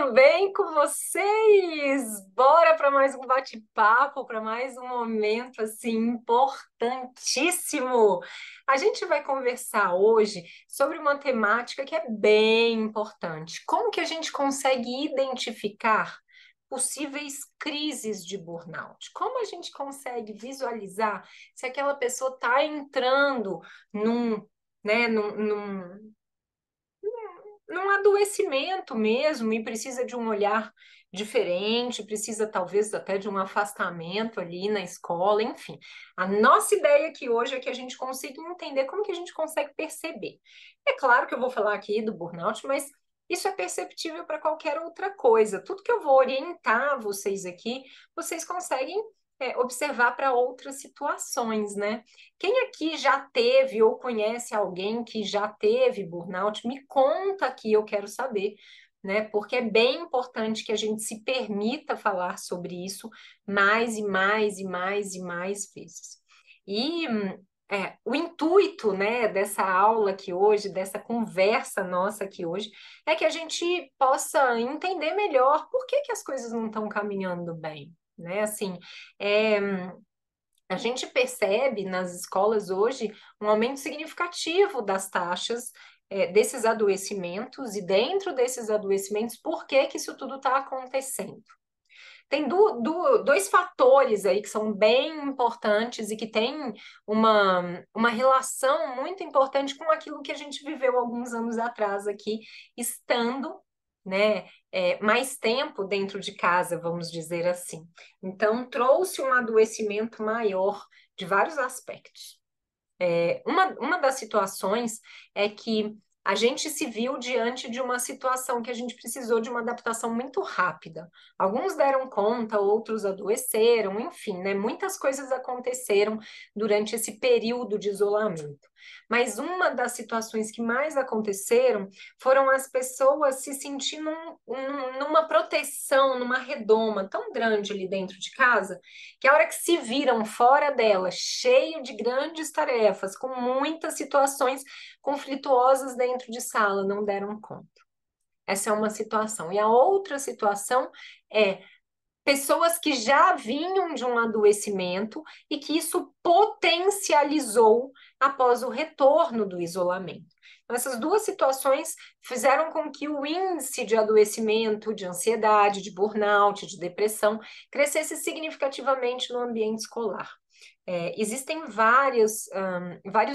tudo bem com vocês? Bora para mais um bate-papo, para mais um momento assim importantíssimo. A gente vai conversar hoje sobre uma temática que é bem importante. Como que a gente consegue identificar possíveis crises de burnout? Como a gente consegue visualizar se aquela pessoa está entrando num, né, num adoecimento mesmo e precisa de um olhar diferente, precisa talvez até de um afastamento ali na escola, enfim. A nossa ideia aqui hoje é que a gente consiga entender como que a gente consegue perceber. É claro que eu vou falar aqui do burnout, mas isso é perceptível para qualquer outra coisa. Tudo que eu vou orientar vocês aqui, vocês conseguem observar para outras situações, né? Quem aqui já teve ou conhece alguém que já teve burnout, me conta aqui, eu quero saber, né? Porque é bem importante que a gente se permita falar sobre isso mais e mais e mais e mais vezes. E o intuito, né, dessa aula aqui hoje, dessa conversa nossa aqui hoje, é que a gente possa entender melhor por que que as coisas não estão caminhando bem, né? Assim, é, a gente percebe nas escolas hoje um aumento significativo das taxas desses adoecimentos, e dentro desses adoecimentos, por que que isso tudo está acontecendo? Tem dois fatores aí que são bem importantes e que têm uma relação muito importante com aquilo que a gente viveu alguns anos atrás aqui, estando, né, mais tempo dentro de casa, vamos dizer assim. Então, trouxe um adoecimento maior de vários aspectos. Uma das situações é que a gente se viu diante de uma situação que a gente precisou de uma adaptação muito rápida. Alguns deram conta, outros adoeceram, enfim, né? Muitas coisas aconteceram durante esse período de isolamento. Mas uma das situações que mais aconteceram foram as pessoas se sentindo numa proteção, numa redoma tão grande ali dentro de casa, que a hora que se viram fora dela, cheio de grandes tarefas, com muitas situações conflituosas dentro de sala, não deram conta. Essa é uma situação. E a outra situação é pessoas que já vinham de um adoecimento e que isso potencializou após o retorno do isolamento. Então, essas duas situações fizeram com que o índice de adoecimento, de ansiedade, de burnout, de depressão, crescesse significativamente no ambiente escolar. Existem vários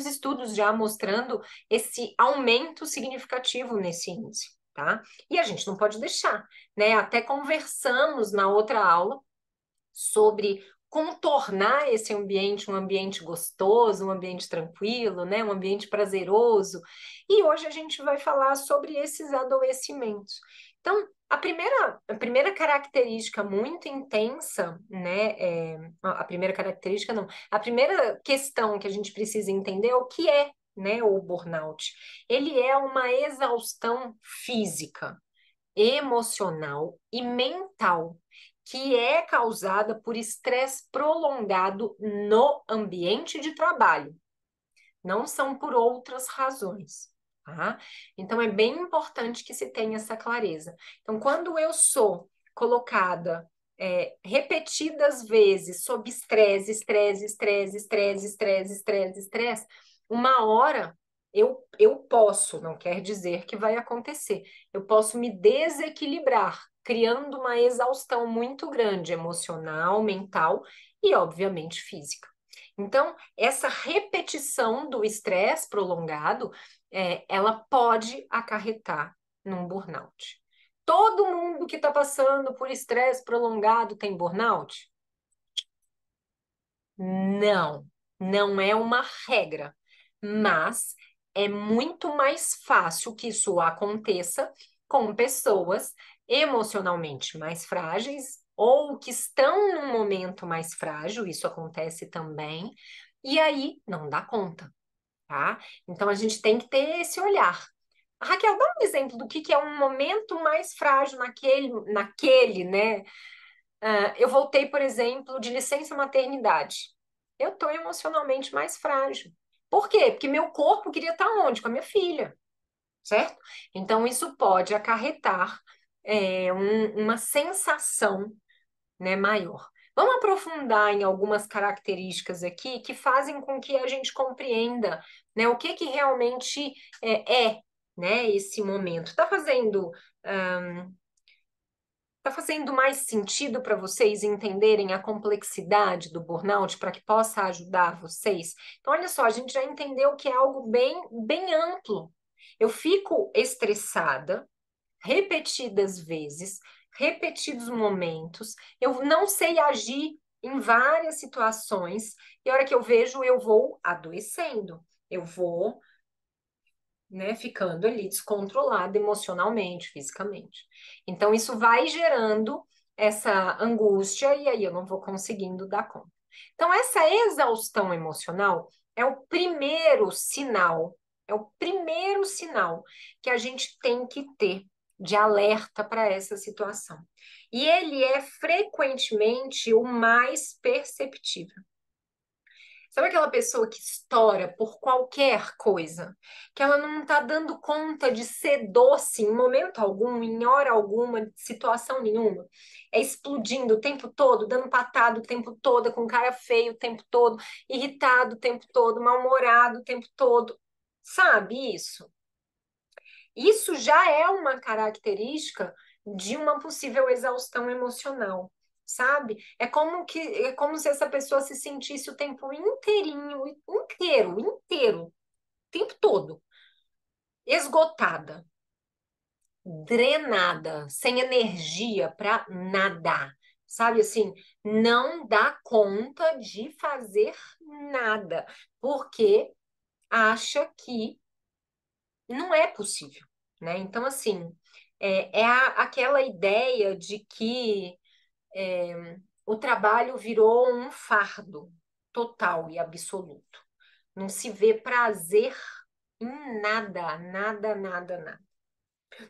estudos já mostrando esse aumento significativo nesse índice, tá? E a gente não pode deixar, né? Até conversamos na outra aula sobre contornar esse ambiente, um ambiente gostoso, um ambiente tranquilo, né? Um ambiente prazeroso. E hoje a gente vai falar sobre esses adoecimentos. Então, a primeira característica muito intensa, né? A primeira característica não, a primeira questão que a gente precisa entender é o que é, né, o burnout. Ele é uma exaustão física, emocional e mental que é causada por estresse prolongado no ambiente de trabalho. Não são por outras razões, tá? Então é bem importante que se tenha essa clareza. Então, quando eu sou colocada repetidas vezes sob estresse, estresse, estresse, estresse, estresse, estresse, estresse, uma hora eu posso, não quer dizer que vai acontecer, eu posso me desequilibrar, criando uma exaustão muito grande, emocional, mental e, obviamente, física. Então, essa repetição do estresse prolongado, ela pode acarretar num burnout. Todo mundo que está passando por estresse prolongado tem burnout? Não, não é uma regra, mas é muito mais fácil que isso aconteça com pessoas emocionalmente mais frágeis ou que estão num momento mais frágil, isso acontece também, e aí não dá conta, tá? Então a gente tem que ter esse olhar. Raquel, dá um exemplo do que é um momento mais frágil naquele, né? Eu voltei, por exemplo, de licença maternidade. Eu estou emocionalmente mais frágil. Por quê? Porque meu corpo queria estar onde? Com a minha filha, certo? Então, isso pode acarretar uma sensação, né, maior. Vamos aprofundar em algumas características aqui que fazem com que a gente compreenda, né, o que que realmente né, esse momento. Tá fazendo mais sentido para vocês entenderem a complexidade do burnout para que possa ajudar vocês? Então, olha só, a gente já entendeu que é algo bem amplo. Eu fico estressada repetidas vezes, repetidos momentos, eu não sei agir em várias situações, e a hora que eu vejo, eu vou adoecendo, eu vou, né, ficando ali descontrolada emocionalmente, fisicamente. Então, isso vai gerando essa angústia, e aí eu não vou conseguindo dar conta. Então, essa exaustão emocional é o primeiro sinal que a gente tem que ter de alerta para essa situação. E ele é frequentemente o mais perceptível. Sabe aquela pessoa que estoura por qualquer coisa? Que ela não está dando conta de ser doce em momento algum, em hora alguma, de situação nenhuma. É explodindo o tempo todo, dando patada o tempo todo, com cara feio o tempo todo, irritado o tempo todo, mal-humorado o tempo todo. Sabe isso? Isso já é uma característica de uma possível exaustão emocional, sabe? É como se essa pessoa se sentisse o tempo inteiro, o tempo todo, esgotada, drenada, sem energia para nada. Sabe assim, não dá conta de fazer nada, porque acha que não é possível, né? Então, assim, aquela ideia de que o trabalho virou um fardo total e absoluto. Não se vê prazer em nada, nada, nada, nada.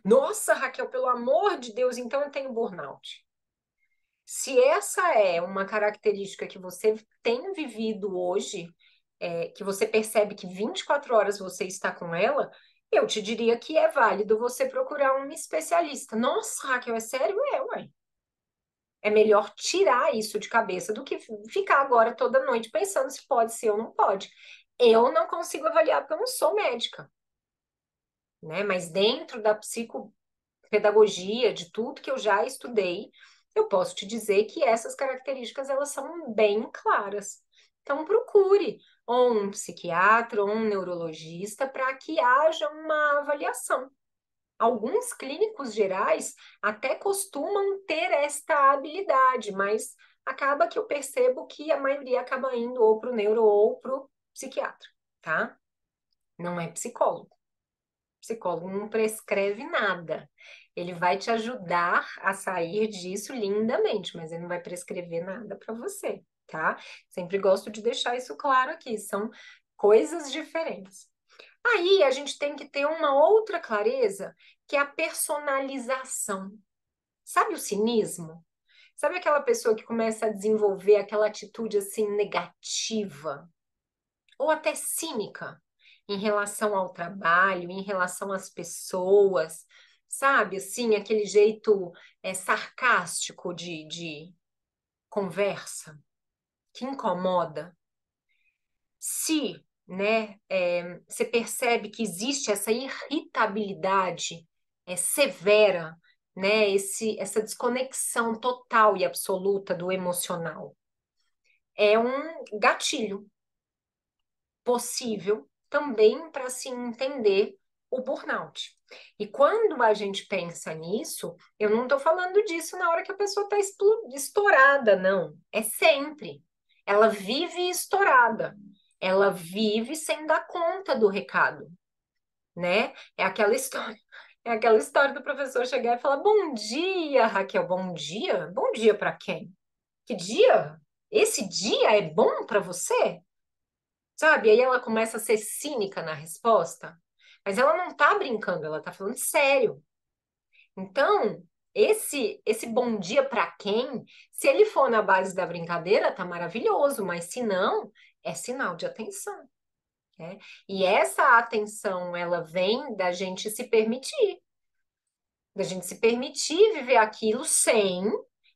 Nossa, Raquel, pelo amor de Deus, então eu tenho burnout. Se essa é uma característica que você tem vivido hoje, que você percebe que 24 horas você está com ela, eu te diria que é válido você procurar um especialista. Nossa, Raquel, é sério? Ué. É melhor tirar isso de cabeça do que ficar agora toda noite pensando se pode ser ou não pode. Eu não consigo avaliar porque eu não sou médica, né? Mas dentro da psicopedagogia, de tudo que eu já estudei, eu posso te dizer que essas características elas são bem claras. Então procure ou um psiquiatra ou um neurologista para que haja uma avaliação. Alguns clínicos gerais até costumam ter esta habilidade, mas acaba que eu percebo que a maioria acaba indo ou para o neuro ou para o psiquiatra, tá? Não é psicólogo. Psicólogo não prescreve nada. Ele vai te ajudar a sair disso lindamente, mas ele não vai prescrever nada para você, tá? Sempre gosto de deixar isso claro aqui, são coisas diferentes. Aí a gente tem que ter uma outra clareza, que é a personalização. Sabe o cinismo? Sabe aquela pessoa que começa a desenvolver aquela atitude assim negativa ou até cínica em relação ao trabalho, em relação às pessoas, sabe? Assim, aquele jeito sarcástico de conversa que incomoda. Se, né, você percebe que existe essa irritabilidade severa, né, essa desconexão total e absoluta do emocional, é um gatilho possível também para se entender o burnout. E quando a gente pensa nisso, eu não estou falando disso na hora que a pessoa está estourada, não. É sempre. Ela vive estourada. Ela vive sem dar conta do recado, né? É aquela história. É aquela história do professor chegar e falar: Bom dia, Raquel. Bom dia? Bom dia para quem? Que dia? Esse dia é bom para você? Sabe? Aí ela começa a ser cínica na resposta, mas ela não tá brincando, ela tá falando sério. Então, esse bom dia para quem, se ele for na base da brincadeira, tá maravilhoso, mas se não, é sinal de atenção, né? E essa atenção, ela vem da gente se permitir. Da gente se permitir viver aquilo sem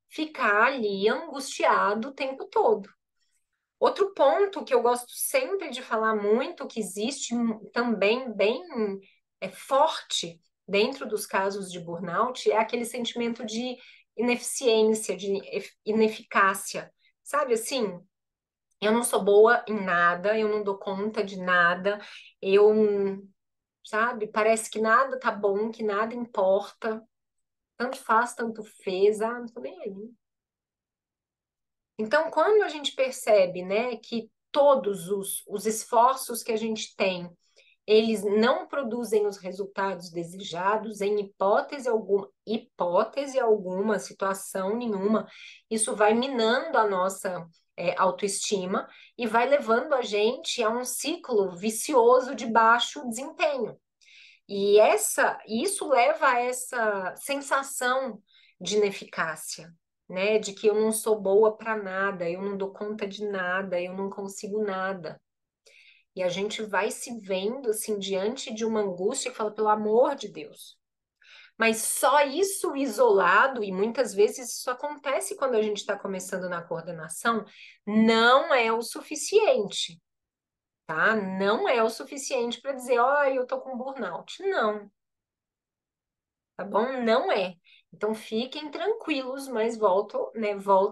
ficar ali angustiado o tempo todo. Outro ponto que eu gosto sempre de falar muito, que existe também bem forte dentro dos casos de burnout, é aquele sentimento de ineficiência, de ineficácia. Sabe assim? Eu não sou boa em nada, eu não dou conta de nada, eu, sabe, parece que nada tá bom, que nada importa, tanto faz, tanto fez, não tô nem aí. Então, quando a gente percebe, né, que todos os esforços que a gente tem, eles não produzem os resultados desejados em hipótese alguma, situação nenhuma, isso vai minando a nossa autoestima e vai levando a gente a um ciclo vicioso de baixo desempenho. E isso leva a essa sensação de ineficácia, né? De que eu não sou boa para nada, eu não dou conta de nada, eu não consigo nada. E a gente vai se vendo assim diante de uma angústia que fala, pelo amor de Deus. Mas só isso isolado, e muitas vezes isso acontece quando a gente está começando na coordenação, não é o suficiente, tá? Não é o suficiente para dizer, ó, eu tô com burnout. Não, tá bom? Não é. Então fiquem tranquilos, mas volto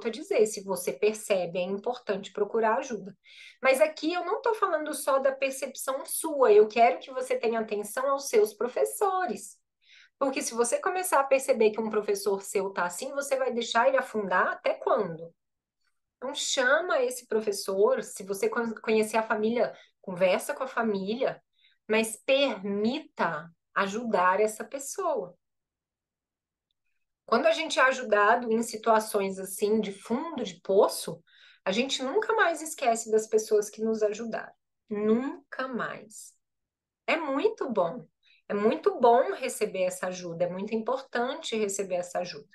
a dizer, se você percebe, é importante procurar ajuda. Mas aqui eu não estou falando só da percepção sua, eu quero que você tenha atenção aos seus professores. Porque se você começar a perceber que um professor seu tá assim, você vai deixar ele afundar até quando? Então chama esse professor, se você conhecer a família, conversa com a família, mas permita ajudar essa pessoa. Quando a gente é ajudado em situações assim de fundo de poço, a gente nunca mais esquece das pessoas que nos ajudaram. Nunca mais. É muito bom. É muito bom receber essa ajuda, é muito importante receber essa ajuda,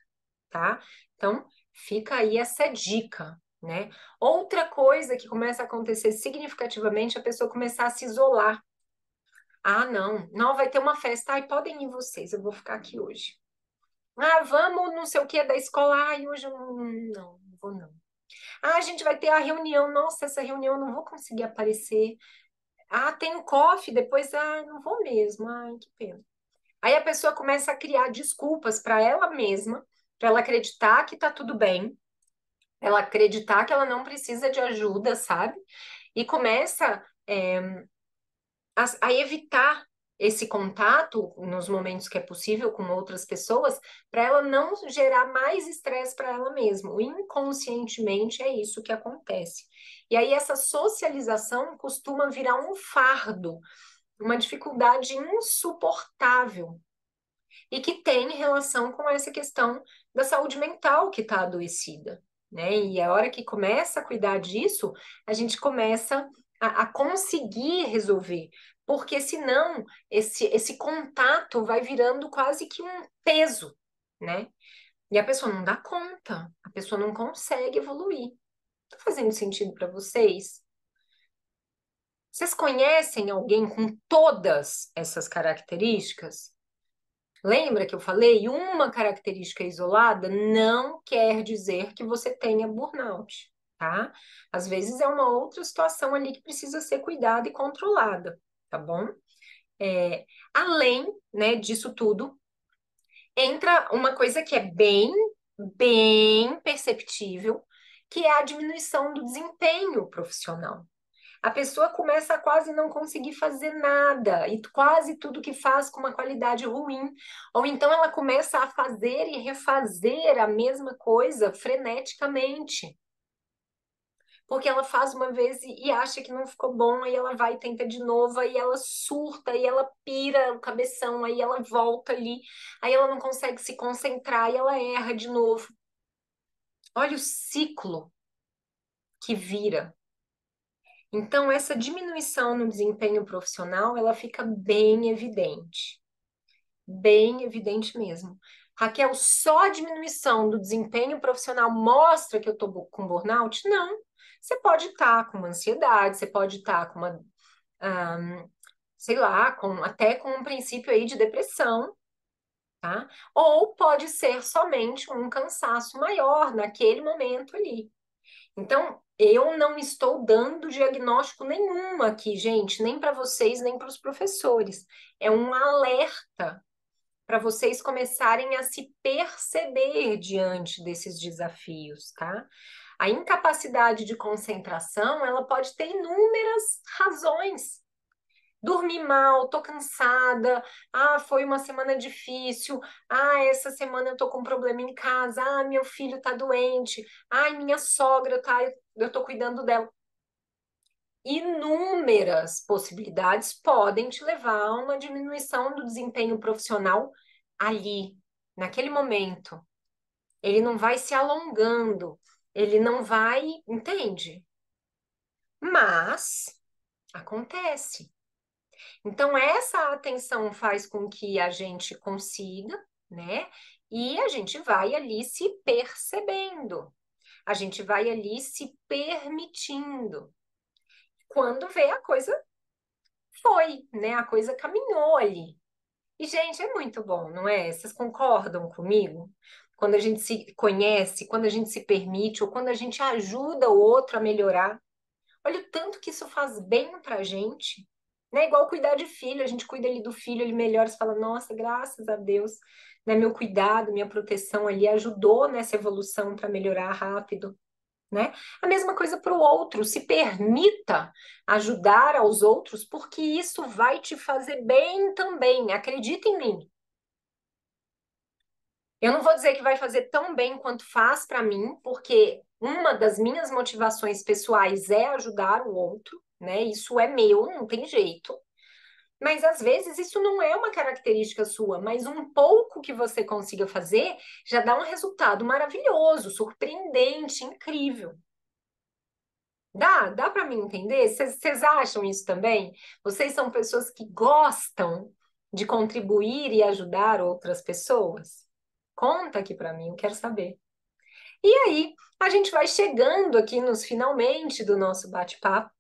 tá? Então, fica aí essa dica, né? Outra coisa que começa a acontecer significativamente é a pessoa começar a se isolar. Não, não vai ter uma festa. Ai, podem ir vocês, eu vou ficar aqui hoje. Vamos não sei o que da escola. Hoje eu não vou não. A gente vai ter a reunião. Nossa, essa reunião eu não vou conseguir aparecer. Tem o coffee, depois, não vou mesmo. Ai, que pena. Aí a pessoa começa a criar desculpas para ela mesma, para ela acreditar que tá tudo bem, ela acreditar que ela não precisa de ajuda, sabe? E começa a evitar esse contato nos momentos que é possível com outras pessoas, para ela não gerar mais estresse para ela mesma. Inconscientemente é isso que acontece. E aí essa socialização costuma virar um fardo, uma dificuldade insuportável e que tem relação com essa questão da saúde mental que está adoecida, né? E a hora que começa a cuidar disso, a gente começa a conseguir resolver, porque senão esse contato vai virando quase que um peso, né? E a pessoa não dá conta, a pessoa não consegue evoluir. Tá fazendo sentido para vocês? Vocês conhecem alguém com todas essas características? Lembra que eu falei? Uma característica isolada não quer dizer que você tenha burnout, tá? Às vezes é uma outra situação ali que precisa ser cuidada e controlada, tá bom? Além, né, disso tudo, entra uma coisa que é bem perceptível, que é a diminuição do desempenho profissional. A pessoa começa a quase não conseguir fazer nada e quase tudo que faz com uma qualidade ruim. Ou então ela começa a fazer e refazer a mesma coisa freneticamente. Porque ela faz uma vez e acha que não ficou bom, aí ela vai e tenta de novo, aí ela surta, aí ela pira o cabeção, aí ela volta ali, aí ela não consegue se concentrar, aí ela erra de novo. Olha o ciclo que vira. Então, essa diminuição no desempenho profissional, ela fica bem evidente mesmo. Raquel, só a diminuição do desempenho profissional mostra que eu estou com burnout? Não. Você pode estar com uma ansiedade, você pode estar com uma, sei lá, até com um princípio aí de depressão, tá? Ou pode ser somente um cansaço maior naquele momento ali. Então, eu não estou dando diagnóstico nenhum aqui, gente, nem para vocês, nem para os professores. É um alerta para vocês começarem a se perceber diante desses desafios, tá? A incapacidade de concentração, ela pode ter inúmeras razões. Dormi mal, tô cansada, foi uma semana difícil, essa semana eu tô com um problema em casa, meu filho tá doente, minha sogra tá, eu tô cuidando dela. Inúmeras possibilidades podem te levar a uma diminuição do desempenho profissional ali, naquele momento. Ele não vai se alongando, ele não vai, entende? Mas acontece. Então, essa atenção faz com que a gente consiga, né? E a gente vai ali se percebendo, a gente vai ali se permitindo. Quando vê a coisa foi, né? A coisa caminhou ali. E, gente, é muito bom, não é? Vocês concordam comigo? Quando a gente se conhece, quando a gente se permite, ou quando a gente ajuda o outro a melhorar. Olha o tanto que isso faz bem pra gente. Né? Igual cuidar de filho, a gente cuida ali do filho, ele melhora, você fala, nossa, graças a Deus, né? Meu cuidado, minha proteção ali ajudou nessa evolução para melhorar rápido. Né? A mesma coisa para o outro, se permita ajudar aos outros, porque isso vai te fazer bem também, acredita em mim. Eu não vou dizer que vai fazer tão bem quanto faz para mim, porque uma das minhas motivações pessoais é ajudar o outro, né? Isso é meu, não tem jeito. Mas às vezes isso não é uma característica sua, mas um pouco que você consiga fazer já dá um resultado maravilhoso, surpreendente, incrível. Dá para mim entender? Vocês acham isso também? Vocês são pessoas que gostam de contribuir e ajudar outras pessoas? Conta aqui para mim, eu quero saber. E aí, a gente vai chegando aqui nos finalmente do nosso bate-papo,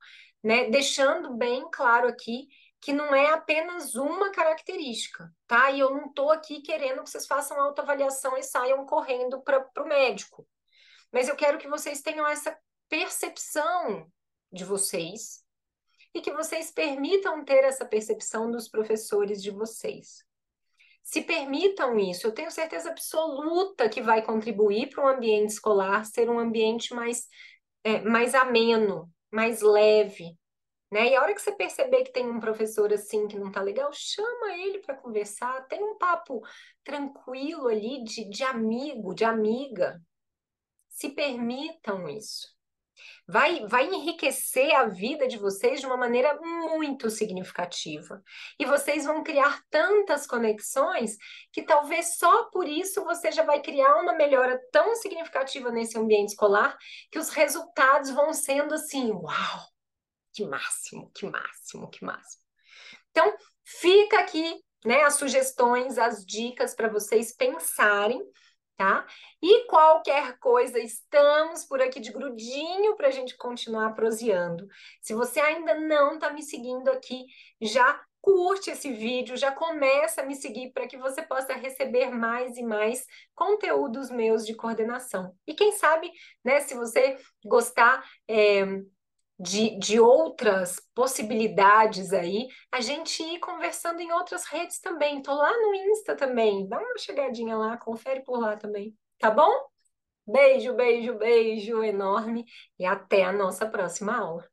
né? Deixando bem claro aqui que não é apenas uma característica, tá? E eu não estou aqui querendo que vocês façam autoavaliação e saiam correndo para o médico. Mas eu quero que vocês tenham essa percepção de vocês e que vocês permitam ter essa percepção dos professores de vocês. Se permitam isso, eu tenho certeza absoluta que vai contribuir para o ambiente escolar ser um ambiente mais ameno, mais leve, né? E a hora que você perceber que tem um professor assim que não tá legal, chama ele para conversar, tem um papo tranquilo ali de amigo, de amiga. Se permitam isso. Vai enriquecer a vida de vocês de uma maneira muito significativa. E vocês vão criar tantas conexões que talvez só por isso você já vai criar uma melhora tão significativa nesse ambiente escolar que os resultados vão sendo assim, uau, que máximo, que máximo, que máximo. Então, fica aqui, né, as sugestões, as dicas para vocês pensarem, tá? E qualquer coisa, estamos por aqui de grudinho para a gente continuar proseando. Se você ainda não está me seguindo aqui, já curte esse vídeo, já começa a me seguir para que você possa receber mais e mais conteúdos meus de coordenação. E quem sabe, né, se você gostar, de outras possibilidades aí, a gente ir conversando em outras redes também. Tô lá no Insta também. Dá uma chegadinha lá, confere por lá também. Tá bom? Beijo, beijo, beijo enorme e até a nossa próxima aula.